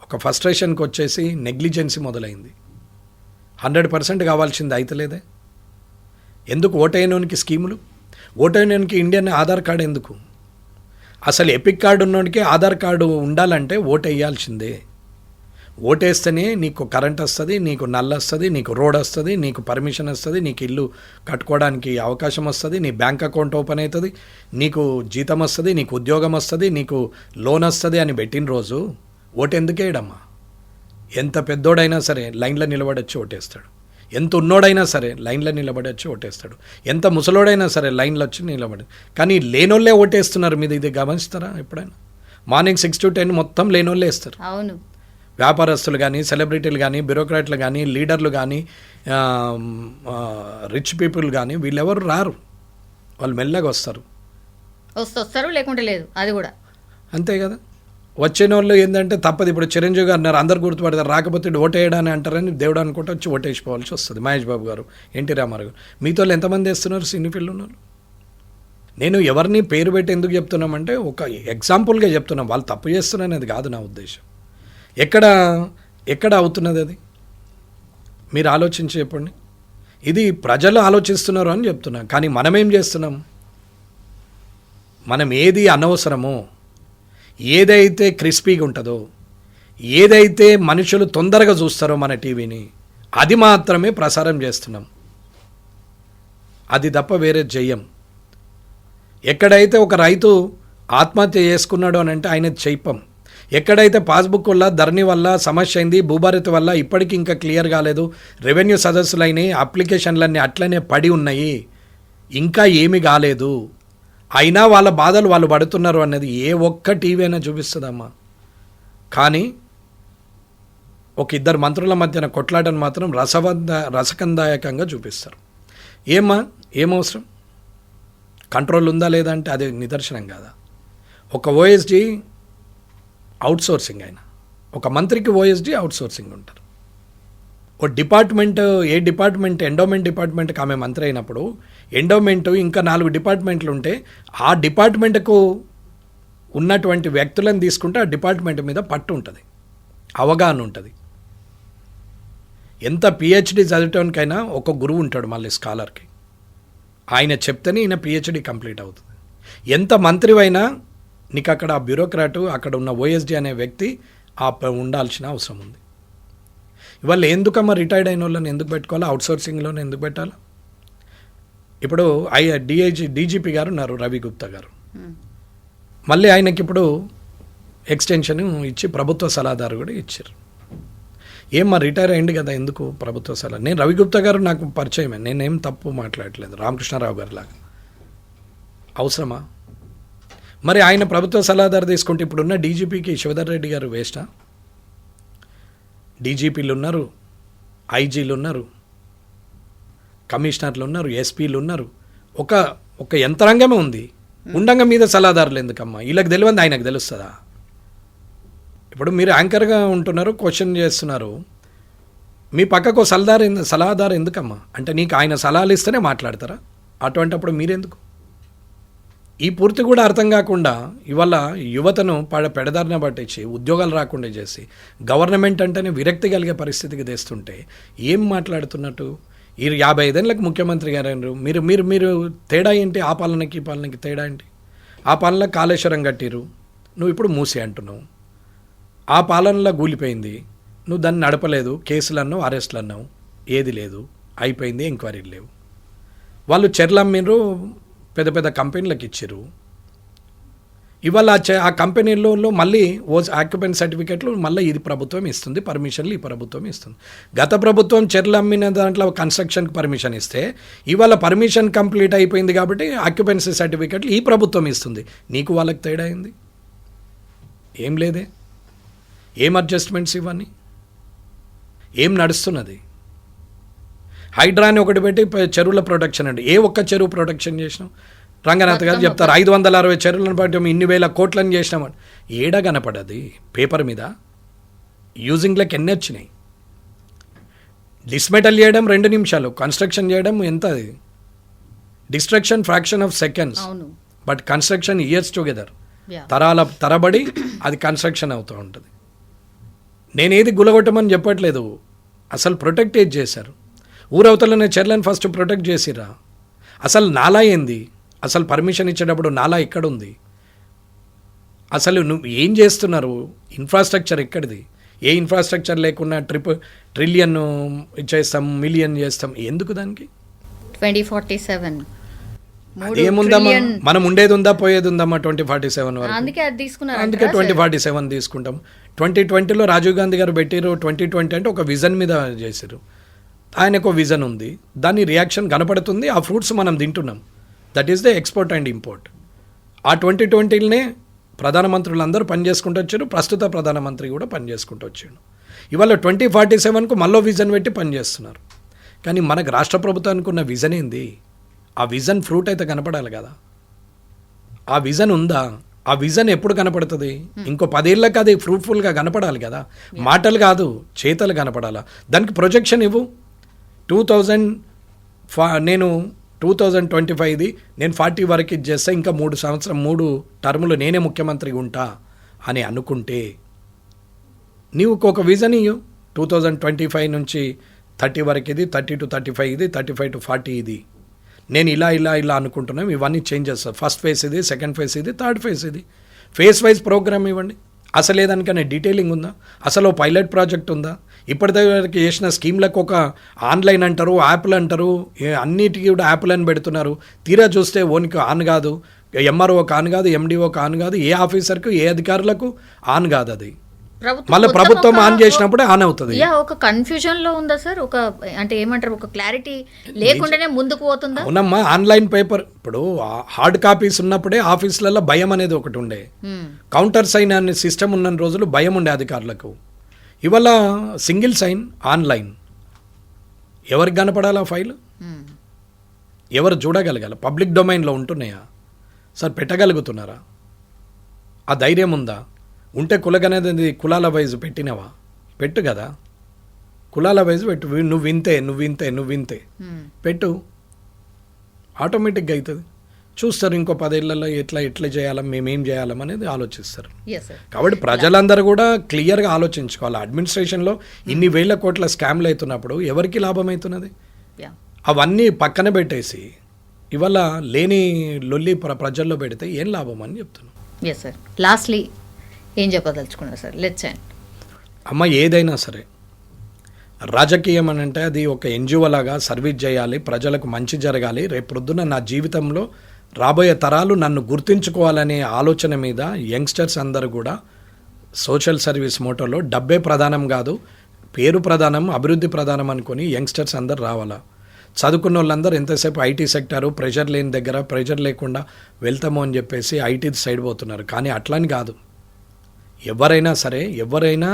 ఒక ఫ్రస్ట్రేషన్కి వచ్చేసి నెగ్లిజెన్సీ మొదలైంది. 100% కావాల్సింది అయితలేదే. ఎందుకు ఓటైనోనికి స్కీములు? ఓటైనోనికి ఇండియన్ ఆధార్ కార్డు ఎందుకు? అసలు ఎపిక్ కార్డు ఉన్నోనికి ఆధార్ కార్డు ఉండాలంటే ఓటు వేయాల్సిందే. ఓటేస్తేనే నీకు కరెంట్ వస్తుంది, నీకు నల్ల వస్తుంది, నీకు రోడ్ వస్తుంది, నీకు పర్మిషన్ వస్తుంది, నీకు ఇల్లు కట్టుకోవడానికి అవకాశం వస్తుంది, నీ బ్యాంక్ అకౌంట్ ఓపెన్ అవుతుంది, నీకు జీతం వస్తుంది, నీకు ఉద్యోగం వస్తుంది, నీకు లోన్ వస్తుంది అని పెట్టిన రోజు ఓటు ఎందుకు వేయడమ్మా? ఎంత పెద్దోడైనా సరే లైన్లో నిలబడొచ్చి ఓటేస్తాడు. ఎంత ఉన్నోడైనా సరే లైన్లో నిలబడొచ్చి ఓటేస్తాడు. ఎంత ముసలోడైనా సరే లైన్లో వచ్చి నిలబడి. కానీ లేనోళ్ళే ఓటేస్తున్నారు. మీద ఇది గమనిస్తారా ఎప్పుడైనా? మార్నింగ్ 6 to 10 మొత్తం లేనోళ్ళే వేస్తారు. అవును. వ్యాపారస్తులు కానీ, సెలబ్రిటీలు కానీ, బ్యూరోక్రాట్లు కానీ, లీడర్లు కానీ, రిచ్ పీపుల్ కానీ వీళ్ళెవరు రారు. వాళ్ళు మెల్లగా వస్తారు లేకుంటే లేదు. అది కూడా అంతే కదా. వచ్చిన వాళ్ళు ఏంటంటే తప్పదు. ఇప్పుడు చిరంజీవి గారు అన్నారు, అందరు గుర్తుపడతారు. రాకపోతే ఓటేయడాని అంటారని దేవుడు అనుకుంటే వచ్చి ఓటేసిపోవాల్సి వస్తుంది. మహేష్ బాబు గారు, ఎన్టీ రామారావు గారు, మీతో ఎంతమంది వేస్తున్నారు సినీ ఫీల్డ్ ఉన్నారు? నేను ఎవరిని పేరు పెట్టి ఎందుకు చెప్తున్నామంటే ఒక ఎగ్జాంపుల్గా చెప్తున్నాం. వాళ్ళు తప్పు చేస్తున్నారనేది కాదు నా ఉద్దేశం. ఎక్కడ అవుతున్నది అది మీరు ఆలోచించి చెప్పండి. ఇది ప్రజలు ఆలోచిస్తున్నారు అని చెప్తున్నాం. కానీ మనమేం చేస్తున్నాం? మనం ఏది అనవసరమో, ఏదైతే క్రిస్పీగా ఉంటుందో, ఏదైతే మనుషులు తొందరగా చూస్తారో మన టీవీని, అది మాత్రమే ప్రసారం చేస్తున్నాం. అది తప్ప వేరే చెయ్యం. ఎక్కడైతే ఒక రైతు ఆత్మహత్య చేసుకున్నాడు అని అంటే ఆయన చెయ్యం. ఎక్కడైతే పాస్బుక్ వల్ల, ధరణి వల్ల సమస్య అయింది, భూభారతి వల్ల ఇప్పటికీ ఇంకా క్లియర్ కాలేదు, రెవెన్యూ సదస్సులైనవి, అప్లికేషన్లన్నీ అట్లనే పడి ఉన్నాయి, ఇంకా ఏమీ కాలేదు, అయినా వాళ్ళ బాధలు వాళ్ళు పడుతున్నారు అన్నది ఏ ఒక్క టీవీ అయినా చూపిస్తుందమ్మా? కానీ ఒక ఇద్దరు మంత్రుల మధ్యన కొట్లాటను మాత్రం రసకందాయకంగా చూపిస్తారు. ఏమవసరం? కంట్రోల్ ఉందా లేదా అంటే అది నిదర్శనం కాదా? ఒక ఓఎస్డీ అవుట్సోర్సింగ్ అయినా, ఒక మంత్రికి ఓఎస్డీ అవుట్సోర్సింగ్ ఉంటారు. ఓ డిపార్ట్మెంట్, ఏ డిపార్ట్మెంట్, ఎండోమెంట్ డిపార్ట్మెంట్కి ఆమె మంత్రి అయినప్పుడు ఎండోమెంట్ ఇంకా 4 డిపార్ట్మెంట్లు ఉంటే ఆ డిపార్ట్మెంట్కు ఉన్నటువంటి వ్యక్తులను తీసుకుంటే ఆ డిపార్ట్మెంట్ మీద పట్టు ఉంటుంది, అవగాహన ఉంటుంది. ఎంత పిహెచ్డి చదివటానికైనా ఒక గురువు ఉంటాడు మళ్ళీ స్కాలర్కి, ఆయన చెప్తేనే ఈయన పిహెచ్డి కంప్లీట్ అవుతుంది. ఎంత మంత్రివైనా నీకు అక్కడ ఆ బ్యూరోక్రాటు, అక్కడ ఉన్న ఓఎస్డీ అనే వ్యక్తి ఉండాల్సిన అవసరం ఉంది. ఇవాళ ఎందుకమ్మా రిటైర్డ్ అయిన వాళ్ళని ఎందుకు పెట్టుకోవాలి, అవుట్సోర్సింగ్లోనే ఎందుకు పెట్టాలి? ఇప్పుడు డీజీపీ గారు ఉన్నారు రవి గుప్తా గారు, మళ్ళీ ఆయనకి ఇప్పుడు ఎక్స్టెన్షన్ ఇచ్చి ప్రభుత్వ సలహాదారు కూడా ఇచ్చారు. ఏమ్మా రిటైర్ అయ్యింది కదా, ఎందుకు ప్రభుత్వ సలహా? నేను రవి గుప్తా గారు నాకు పరిచయమే, నేనేం తప్పు మాట్లాడట్లేదు, రామకృష్ణారావు గారు లాగా. అవసరమా? మరి ఆయన ప్రభుత్వ సలహాదారు తీసుకుంటే ఇప్పుడున్న డీజీపీకి శివధర్ రెడ్డి గారు వేస్టా? డీజీపీలు ఉన్నారు, ఐజీలు ఉన్నారు, కమిషనర్లు ఉన్నారు, ఎస్పీలు ఉన్నారు, ఒక యంత్రాంగమే ఉంది. ఉండంగా మీద సలహాదారులు ఎందుకమ్మా? వీళ్ళకి తెలియదు, ఆయనకు తెలుస్తుందా? ఇప్పుడు మీరు యాంకర్గా ఉంటున్నారు, క్వశ్చన్ చేస్తున్నారు, మీ పక్కకు సలహాదారు ఎందుకమ్మా అంటే నీకు ఆయన సలహాలు ఇస్తేనే మాట్లాడతారా? అటువంటిప్పుడు మీరెందుకు? ఈ పూర్తి కూడా అర్థం కాకుండా ఇవాళ యువతను పెడదారిన పట్టించి ఉద్యోగాలు రాకుండా చేసి గవర్నమెంట్ అంటేనే విరక్తి కలిగే పరిస్థితికి తెస్తుంటే ఏం మాట్లాడుతున్నట్టు? ఈ 55 ఏళ్ళకి ముఖ్యమంత్రి గారు మీరు మీరు మీరు తేడా ఏంటి? ఆ పాలనకి ఈ పాలనకి తేడా ఏంటి? ఆ పాలనలో కాళేశ్వరం కట్టిరు, నువ్వు ఇప్పుడు మూసి అంటున్నావు. ఆ పాలనలో గూలిపోయింది, నువ్వు దాన్ని నడపలేదు, కేసులు అన్నావు, అరెస్టులు అన్నావు, ఏది లేదు, అయిపోయింది, ఎంక్వైరీలు లేవు. వాళ్ళు చెర్లు అమ్మిర్రు, పెద్ద పెద్ద కంపెనీలకు ఇచ్చారు. ఇవాళ ఆ కంపెనీలలో మళ్ళీ ఆక్యుపెంట్ సర్టిఫికెట్లు మళ్ళీ ఇది ప్రభుత్వం ఇస్తుంది, పర్మిషన్లు ఈ ప్రభుత్వం ఇస్తుంది. గత ప్రభుత్వం చెర్లు అమ్మిన దాంట్లో కన్స్ట్రక్షన్కి పర్మిషన్ ఇస్తే ఇవాళ పర్మిషన్ కంప్లీట్ అయిపోయింది కాబట్టి ఆక్యుపెన్సీ సర్టిఫికెట్లు ఈ ప్రభుత్వం ఇస్తుంది. నీకు వాళ్ళకి తేడా అయింది ఏం లేదే? ఏం అడ్జస్ట్మెంట్స్ ఇవన్నీ? ఏం నడుస్తున్నది? హైడ్రా అని ఒకటి పెట్టి చెరువుల ప్రొటెక్షన్ అండి, ఏ ఒక్క చెరువు ప్రొటెక్షన్ చేసినాం? రంగనాథ్ గారు చెప్తారు 560 చెరువులను బట్టి ఇన్ని వేల కోట్లను చేసినామని. ఏడా కనపడది పేపర్ మీద? యూజింగ్లకు ఎన్ని వచ్చినాయి? డిస్మెటల్ చేయడం 2 నిమిషాలు, కన్స్ట్రక్షన్ చేయడం ఎంత? అది destruction fraction of seconds, but construction years together, తరాల తరబడి అది కన్స్ట్రక్షన్ అవుతూ ఉంటుంది. నేనేది గులగొట్టమని చెప్పట్లేదు, అసలు ప్రొటెక్ట్ ఏది చేశారు? ఊరవతలనే చెర్లను ఫస్ట్ ప్రొటెక్ట్ చేసిరా? అసలు నాలా ఏంది? అసలు పర్మిషన్ ఇచ్చేటప్పుడు నాలా ఎక్కడుంది? అసలు నువ్వు ఏం చేస్తున్నారు? ఇన్ఫ్రాస్ట్రక్చర్ ఎక్కడిది? ఏ ఇన్ఫ్రాస్ట్రక్చర్ లేకుండా ట్రిలియన్ చేస్తాం, మిలియన్ చేస్తాం, ఎందుకు దానికి? 2047 ఏముందమ్మా, మనం ఉండేది ఉందా పోయేది ఉందమ్మా 2047 వరకు. అందుకే 2047 తీసుకుంటాం. 2020లో రాజీవ్ గాంధీ గారు పెట్టారు 2020 అంటే ఒక విజన్ మీద చేశారు. ఆయనకు విజన్ ఉంది, దాని రియాక్షన్ కనపడుతుంది, ఆ ఫ్రూట్స్ మనం తింటున్నాం. That is the export and import. ఆ 2020లోనే ప్రధానమంత్రులు అందరూ పనిచేసుకుంటూ వచ్చారు, ప్రస్తుత ప్రధానమంత్రి కూడా పనిచేసుకుంటూ వచ్చాడు. ఇవాళ 2047కు మళ్ళీ విజన్ పెట్టి పనిచేస్తున్నారు. కానీ మనకు రాష్ట్ర ప్రభుత్వానికి ఉన్న విజన్ ఏంది? ఆ విజన్ ఫ్రూట్ అయితే కనపడాలి కదా. ఆ విజన్ ఉందా? ఆ విజన్ ఎప్పుడు కనపడుతుంది? ఇంకో 10 ఏళ్ళకి అది ఫ్రూట్ఫుల్గా కనపడాలి కదా. మాటలు కాదు, చేతలు కనపడాలా. దానికి ప్రొజెక్షన్ ఇవ్వు. 2025ది నేను 40 వరకు ఇది చేస్తే ఇంకా 3 టర్ములు నేనే ముఖ్యమంత్రిగా ఉంటా అని అనుకుంటే నీవు ఒక విజన్ ఇవ్వు. 2025 నుంచి 30 వరకు ఇది, 30 to 35 ఇది, 35 to 40 ఇది, నేను ఇలా అనుకుంటున్నాం, ఇవన్నీ చేంజెస్, ఫస్ట్ ఫేజ్ ఇది, సెకండ్ ఫేజ్ ఇది, థర్డ్ ఫేజ్ ఇది, ఫేజ్ వైజ్ ప్రోగ్రామ్ ఇవ్వండి. అసలు ఏదానికన్నా డీటెయిలింగ్ ఉందా? అసలు పైలట్ ప్రాజెక్ట్ ఉందా? ఇప్పటివరకు చేసిన స్కీమ్లకు ఒక ఆన్లైన్ అంటారు, యాప్లు అంటారు, అన్నిటికీ కూడా యాప్లు అని పెడుతున్నారు. తీరా చూస్తే ఓనికి ఆన్ కాదు, ఎంఆర్ఓకి ఆన్ కాదు, ఎండిఓకి ఆన్ కాదు, ఏ ఆఫీసర్కు ఏ అధికారులకు ఆన్ కాదు. అది మళ్ళీ ప్రభుత్వం ఆన్ చేసినప్పుడే ఆన్ అవుతుంది. ఒక కన్ఫ్యూజన్ లో ఉందా సార్? ఒక అంటే ఏమంటారు, ఒక క్లారిటీ లేకుండానే ముందుకు పోతుందా? అవునమ్మా, ఆన్లైన్ పేపర్ ఇప్పుడు హార్డ్ కాపీస్ ఉన్నప్పుడే ఆఫీసులలో భయం అనేది ఒకటి ఉండే. కౌంటర్ సైన్ అనే సిస్టమ్ ఉన్న రోజులు భయం ఉండే అధికారులకు. ఇవాళ సింగిల్ సైన్ ఆన్లైన్, ఎవరికి కనపడాలా ఫైల్, ఎవరు చూడగలగాలి, పబ్లిక్ డొమైన్లో ఉంటున్నాయా సార్, పెట్టగలుగుతున్నారా, ఆ ధైర్యం ఉందా? ఉంటే కులగనేది కులాల వైజ్ పెట్టినవా, పెట్టు కదా, కులాల వైజ్ పెట్టు, నువ్వు వింతే పెట్టు, ఆటోమేటిక్గా అవుతుంది. చూస్తారు ఇంకో 10 ఏళ్లలో ఎట్లా చేయాలా, మేమేం చేయాలం అనేది ఆలోచిస్తారు. కాబట్టి ప్రజలందరూ కూడా క్లియర్గా ఆలోచించుకోవాలి. అడ్మినిస్ట్రేషన్లో ఇన్ని వేల కోట్ల స్కామ్లు అవుతున్నప్పుడు ఎవరికి లాభం అవుతున్నది? అవన్నీ పక్కన పెట్టేసి ఇవాళ లేని లొల్లి ప్రజల్లో పెడితే ఏం లాభం అని చెప్తున్నాను. ఎస్ సార్, లాస్ట్లీ ఏం చెప్పదలుచుకున్నారు సార్? Let's end. అమ్మ, ఏదైనా సరే రాజకీయం అని అంటే అది ఒక ఎన్జిఓ లాగా సర్వీస్ చేయాలి, ప్రజలకు మంచి జరగాలి, రేపు ప్రొద్దున నా జీవితంలో రాబోయే తరాలు నన్ను గుర్తించుకోవాలనే ఆలోచన మీద యంగ్స్టర్స్ అందరూ కూడా సోషల్ సర్వీస్ మోటోలో డబ్బే ప్రధానం కాదు, పేరు ప్రధానం, అభివృద్ధి ప్రధానం అనుకొని యంగ్స్టర్స్ అందరు రావాలా. చదువుకున్న వాళ్ళందరూ ఎంతసేపు ఐటీ సెక్టారు, ప్రెషర్ లేని దగ్గర ప్రెషర్ లేకుండా వెళ్తాము అని చెప్పేసి ఐటీ సైడ్ పోతున్నారు. కానీ అట్లని కాదు, ఎవరైనా సరే ఎవరైనా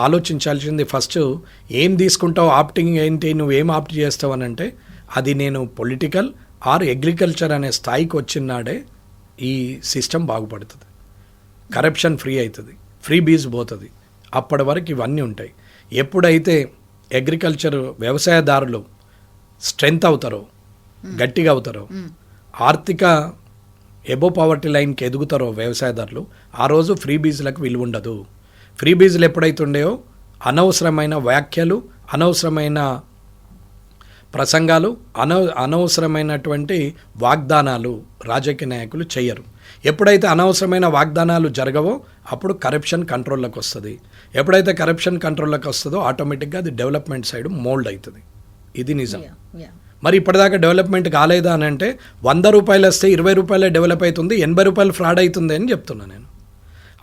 ఆలోచించాల్సింది ఫస్ట్ ఏం తీసుకుంటావు, ఆప్టింగ్ ఏంటి, నువ్వేం ఆప్ట్ చేస్తావు అని అంటే అది నేను పొలిటికల్ ఆర్ అగ్రికల్చర్ అనే స్థాయికి వచ్చినాడే ఈ సిస్టమ్ బాగుపడుతుంది, కరప్షన్ ఫ్రీ అవుతుంది, ఫ్రీ బీజ్ పోతుంది. అప్పటి వరకు ఇవన్నీ ఉంటాయి. ఎప్పుడైతే అగ్రికల్చర్ వ్యవసాయదారులు స్ట్రెంగ్త్ అవుతారో, గట్టిగా అవుతారో, ఆర్థిక ఎబో పావర్టీ లైన్కి ఎదుగుతారో వ్యవసాయదారులు, ఆ రోజు ఫ్రీ బీజ్లకు విలువ ఉండదు. ఫ్రీ బీజ్లు ఎప్పుడైతే ఉండేవో అనవసరమైన వ్యాఖ్యలు, అనవసరమైన ప్రసంగాలు, అనవసరమైనటువంటి వాగ్దానాలు రాజకీయ నాయకులు చేయరు. ఎప్పుడైతే అనవసరమైన వాగ్దానాలు జరగవో అప్పుడు కరప్షన్ కంట్రోల్లోకి వస్తుంది. ఎప్పుడైతే కరప్షన్ కంట్రోల్లోకి వస్తుందో ఆటోమేటిక్గా అది డెవలప్మెంట్ సైడ్ మోల్డ్ అవుతుంది. ఇది నిజం. మరి ఇప్పటిదాకా డెవలప్మెంట్ కాలేదా అని అంటే 100 రూపాయలు వస్తే 20 రూపాయలే డెవలప్ అవుతుంది, 80 రూపాయలు ఫ్రాడ్ అవుతుంది అని చెప్తున్నాను నేను.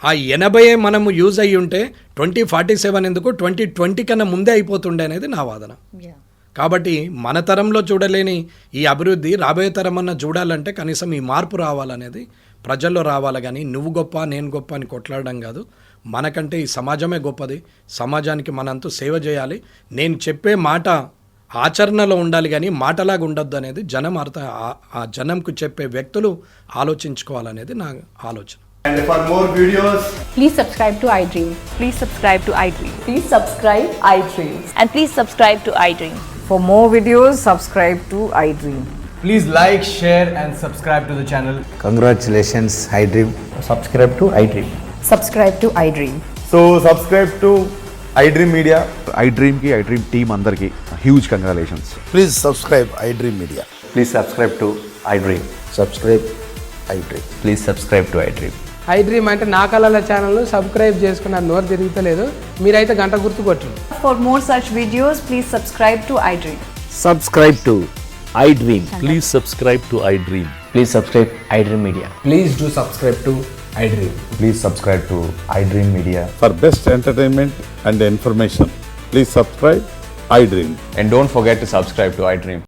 ఆ 80 మనము యూజ్ అయ్యి ఉంటే 2047 ఎందుకు, 2020 కన్నా ముందే అయిపోతుండే అనేది నా వాదన. కాబట్టి మన తరంలో చూడలేని ఈ అభివృద్ధి రాబోయే తరం అన్న చూడాలంటే కనీసం ఈ మార్పు రావాలనేది ప్రజల్లో రావాలి. కానీ నువ్వు గొప్ప నేను గొప్ప అని కొట్లాడడం కాదు, మనకంటే ఈ సమాజమే గొప్పది, సమాజానికి మనంతూ సేవ చేయాలి. నేను చెప్పే మాట ఆచరణలో ఉండాలి కానీ మాటలాగా ఉండొద్దు అనేది ఆ జనంకు చెప్పే వ్యక్తులు ఆలోచించుకోవాలనేది నా ఆలోచన. And for more videos, Please subscribe to iDream. Please subscribe to iDream. Please subscribe iDream. And please subscribe to iDream. For more videos, subscribe to iDream. please like, share and subscribe to the channel. Congratulations, iDream. Subscribe to iDream. Subscribe to iDream. So subscribe to iDream Media. iDream ki iDream team andarki huge congratulations. Please subscribe iDream Media. Please subscribe to iDream. Subscribe iDream. Please subscribe to iDream. iDream అంటే నా కళల channel subscribe చేసుకున్న నోరు తిరుగుతలేదు, మీరైతే గంట గుర్తు కొట్టండి. For more such videos, please subscribe to iDream. Subscribe to iDream. Please subscribe to iDream. Please subscribe iDream Media. Please do subscribe to iDream. Please subscribe to iDream Media. For best entertainment and information, please subscribe iDream. And don't forget to subscribe to iDream.